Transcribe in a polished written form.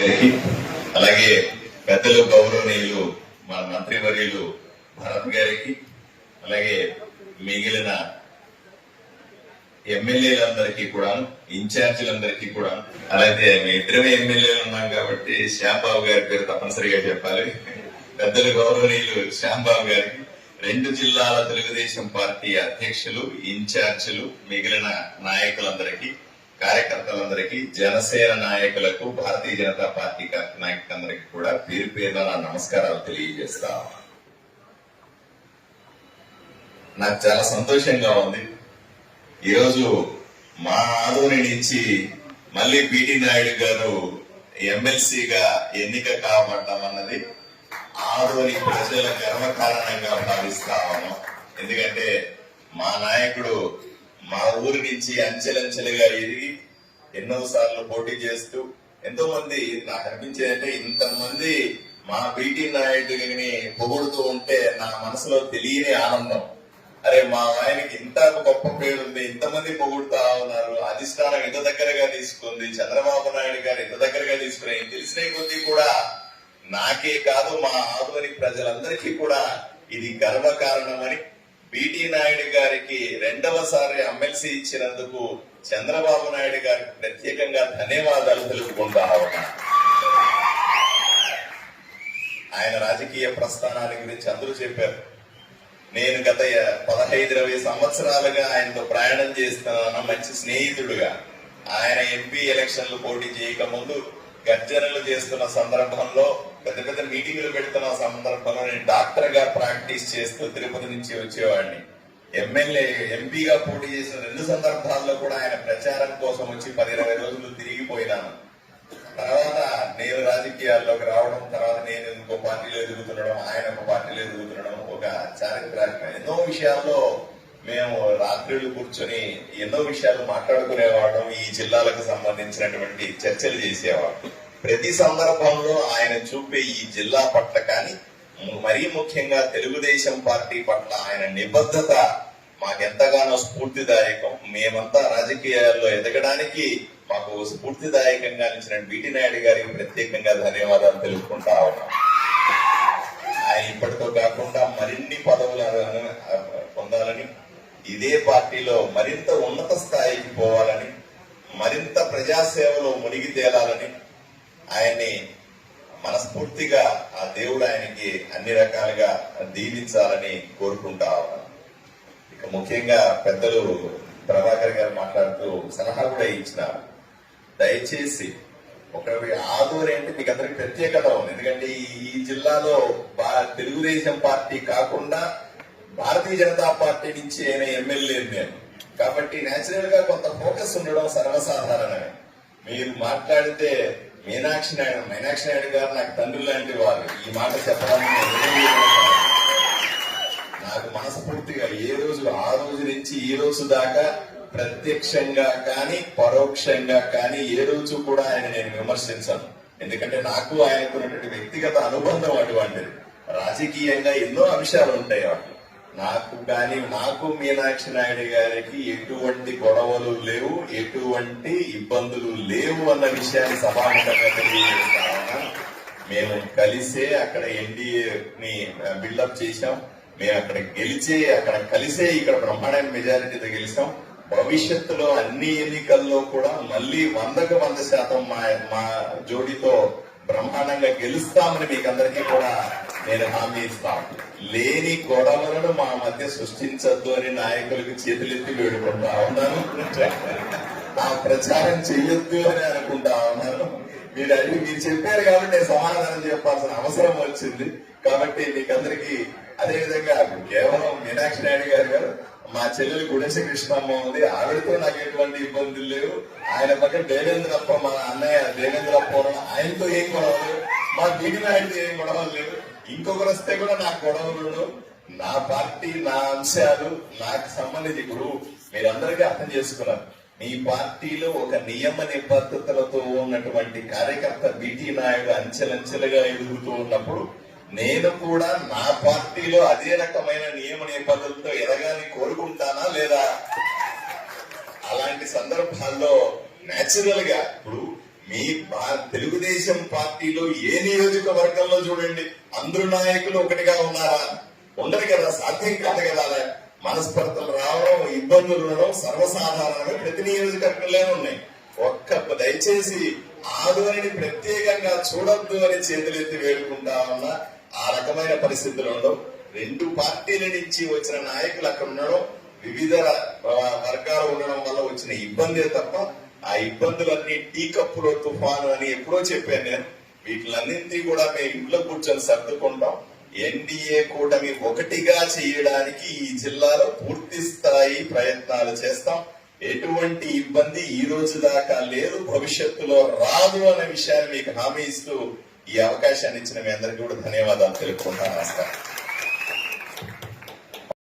గారికి, అలాగే పెద్దలు గౌరవనీయులు మన మంత్రివర్యులు భరత్ గారికి, అలాగే మిగిలిన ఎమ్మెల్యేలందరికీ కూడా, ఇన్ఛార్జీలందరికీ కూడా, అలాగే మీ ఇద్దరమే ఎమ్మెల్యేలు ఉన్నాం కాబట్టి శ్యాంబాబు గారి పేరు తప్పనిసరిగా చెప్పాలి. పెద్దలు గౌరవనీయులు శ్యాంబాబు గారికి, 2 జిల్లాల తెలుగుదేశం పార్టీ అధ్యక్షులు, ఇన్ఛార్జీలు, మిగిలిన నాయకులందరికీ, కార్యకర్తలందరికీ, జనసేన నాయకులకు, భారతీయ జనతా పార్టీ నాయకులందరికీ కూడా పేరు పేరున నా నమస్కారాలు తెలియజేస్తా. నాకు చాలా సంతోషంగా ఉంది. ఈరోజు మా ఆదోని నుంచి మళ్ళీ పిటి నాయుడు గారు ఎమ్మెల్సీగా ఎన్నిక కాబడ్డామన్నది ఆదోని ప్రజల గర్వకారణంగా భావిస్తా ఉన్నాం. ఎందుకంటే మా నాయకుడు మా ఊరి నుంచి అంచెలంచెలుగా ఎదిగి ఎన్నోసార్లు పోటీ చేస్తూ ఎంతో మంది, నాకు అనిపించేదంటే ఇంతమంది మా పిటి నాయుడిని పొగుడుతూ ఉంటే నా మనసులో తెలియని ఆనందం. అరే, మా ఆయనకి ఇంత గొప్ప పేరుంది, ఇంతమంది పొగుడుతా ఉన్నారు, అధిష్టానం ఇంత దగ్గరగా తీసుకుంది, చంద్రబాబు నాయుడు గారు ఇంత దగ్గరగా తీసుకుని తెలిసిన కొద్దీ కూడా నాకే కాదు మా ఆదోని ప్రజలందరికీ కూడా ఇది గర్వకారణమని, పిటి నాయుడు గారికి 2వసారి ఎమ్మెల్సీ ఇచ్చినందుకు చంద్రబాబు నాయుడు గారికి ప్రత్యేకంగా ధన్యవాదాలు తెలుపుకుంటా ఉన్నా. ఆయన రాజకీయ ప్రస్థానాల గురించి అందరూ చెప్పారు. నేను గత 15-20 సంవత్సరాలుగా ఆయనతో ప్రయాణం చేస్తున్నాను, మంచి స్నేహితుడుగా. ఆయన ఎంపీ ఎలక్షన్లు పోటీ చేయక ముందు గర్జనలు చేస్తున్న సందర్భంలో, పెద్ద పెద్ద మీటింగులు పెడుతున్న సందర్భంలో నేను డాక్టర్ గా ప్రాక్టీస్ చేస్తూ తిరుపతి నుంచి వచ్చేవాడిని. ఎంపీగా పోటీ చేసిన 2 సందర్భాల్లో కూడా ఆయన ప్రచారం కోసం వచ్చి 10-20 రోజులు తిరిగిపోయినాను. తర్వాత నేను రాజకీయాల్లోకి రావడం, తర్వాత నేను ఇంకో పార్టీలో ఎదుగుతుండడం, ఆయన ఒక పార్టీలో ఎదుగుతుండడం, ఒక చారిత్రాత్మక ఎన్నో విషయాల్లో మేము రాత్రులు కూర్చొని ఎన్నో విషయాలు మాట్లాడుకునేవాళ్ళం. ఈ జిల్లాలకు సంబంధించినటువంటి చర్చలు చేసేవాళ్ళం. ప్రతి సందర్భంలో ఆయన చూపే ఈ జిల్లా పట్ల కానీ, మరీ ముఖ్యంగా తెలుగుదేశం పార్టీ పట్ల ఆయన నిబద్ధత మాకెంతగానో స్ఫూర్తిదాయకం. మేమంతా రాజకీయాల్లో ఎదగడానికి మాకు స్ఫూర్తిదాయకంగా నిలిచిన పిటి నాయుడు గారికి ప్రత్యేకంగా ధన్యవాదాలు తెలుపుకుంటా ఉన్నాం. ఆయన ఇప్పటితో కాకుండా మరిన్ని పదవులను పొందాలని, ఇదే పార్టీలో మరింత ఉన్నత స్థాయికి పోవాలని, మరింత ప్రజాసేవలో మునిగి తేలాలని, ఆయన్ని మనస్ఫూర్తిగా ఆ దేవుడు ఆయనకి అన్ని రకాలుగా దీవించాలని కోరుకుంటా ఉన్నాం. ఇక ముఖ్యంగా పెద్దలు ప్రభాకర్ గారు మాట్లాడుతూ సలహా కూడా ఇచ్చినారు. దయచేసి ఆదోని అంటే మీకు అందరికి ప్రత్యేకత ఉంది. ఎందుకంటే ఈ జిల్లాలో తెలుగుదేశం పార్టీ కాకుండా భారతీయ జనతా పార్టీ నుంచి అయిన ఎమ్మెల్యే నేను, కాబట్టి నేచురల్ గా కొంత ఫోకస్ ఉండడం సర్వసాధారణమే. మీరు మాట్లాడితే మీనాక్షి నాయుడు గారు నాకు తండ్రి లాంటి వారు. ఈ మాట చెప్పడానికి నాకు మనస్ఫూర్తిగా ఆ రోజు నుంచి ఈ రోజు దాకా ప్రత్యక్షంగా కానీ పరోక్షంగా కానీ ఏ రోజు కూడా ఆయన నేను విమర్శించాను. ఎందుకంటే నాకు ఆయనకున్నటువంటి వ్యక్తిగత అనుబంధం అటువంటిది. రాజకీయంగా ఎన్నో అంశాలు ఉంటాయి వాటి. నాకు మీనాక్షి నాయుడు గారికి ఎటువంటి గొడవలు లేవు, ఎటువంటి ఇబ్బందులు లేవు అన్న విషయాన్ని సభాముఖంగా తెలియజేస్తా ఉన్నా. మేము కలిసే అక్కడ ఎన్డీఏని బిల్డప్ చేశాం. మేము అక్కడ కలిసే ఇక్కడ బ్రహ్మాండమైన మెజారిటీతో గెలిచాం. భవిష్యత్తులో అన్ని ఎన్నికల్లో కూడా మళ్ళీ 100% మా జోడీతో బ్రహ్మాండంగా గెలుస్తామని మీకు అందరికీ కూడా నేను హామీ ఇస్తాను. లేని గొడవలను మా మధ్య సృష్టించద్దు అని నాయకులకు చేతులెత్తి వేడుకుంటా ఉన్నాను. ఆ ప్రచారం చెయ్యొద్దు అని అనుకుంటా ఉన్నాను. మీరు చెప్పారు కాబట్టి నేను సమాధానం చెప్పాల్సిన అవసరం వచ్చింది. కాబట్టి మీకందరికీ అదేవిధంగా కేవలం మీనాక్షి నాయుడు గారు మా చెల్లెలు గుణేశ కృష్ణమ్మ ఉంది, ఆవిడతో నాకు ఎటువంటి ఇబ్బందులు లేవు. ఆయన పక్కన దేవేంద్రప్ప, మా అన్నయ్య దేవేంద్రప్ప, ఆయనతో ఏం గొడవలు, మా పిటి నాయుడుతో ఏం గొడవలు లేవు. ఇంకొకరు వస్తే కూడా నాకు గొడవలు. నా పార్టీ, నా అంశాలు నాకు సంబంధించి ఇప్పుడు మీరందరికీ అర్థం చేసుకున్నారు. మీ పార్టీలో ఒక నియమ నిబద్ధతలతో ఉన్నటువంటి కార్యకర్త పిటి నాయుడు అంచెలంచెలుగా ఎదుగుతూ ఉన్నప్పుడు నేను కూడా నా పార్టీలో అదే రకమైన నియమ నిబద్ధతలతో ఎదగాలని కోరుకుంటానా లేదా? అలాంటి సందర్భాల్లో నేచురల్ గా ఇప్పుడు మీ తెలుగుదేశం పార్టీలో ఏ నియోజకవర్గంలో చూడండి అందరు నాయకులు ఒకటిగా ఉన్నారా? ఉండరు కదా, సాధ్యం కాదు కదా. అలా మనస్పర్ధలు రావడం, ఇబ్బందులు ఉండడం సర్వసాధారణంగా ప్రతి నియోజకవర్గంలో ఉన్నాయి. దయచేసి ఆదోనిని ప్రత్యేకంగా చూడొద్దు అని చేతులెత్తి వేడుకుంటా ఉన్నా. ఆ రకమైన పరిస్థితులు ఉండవు. రెండు పార్టీల నుంచి వచ్చిన నాయకులు అక్కడ ఉండడం, వివిధ వర్గాలు ఉండడం వల్ల వచ్చిన ఇబ్బందే తప్ప ఆ ఇబ్బందులన్నీ టీ కప్పులో తుఫాను అని ఎప్పుడో చెప్పాను నేను. వీటిలన్నింటినీ కూడా మేము ఇంట్లో కూర్చొని సర్దుకుంటాం. ఎన్డీఏ కూటమి ఒకటిగా చేయడానికి ఈ జిల్లాలో పూర్తి స్థాయి ప్రయత్నాలు చేస్తాం. ఎటువంటి ఇబ్బంది ఈ రోజు దాకా లేదు, భవిష్యత్తులో రాదు అనే విషయాన్ని మీకు హామీ ఇస్తూ ఈ అవకాశాన్ని ఇచ్చిన మీ అందరికీ కూడా ధన్యవాదాలు తెలుపుకుంటాను. నమస్కారం.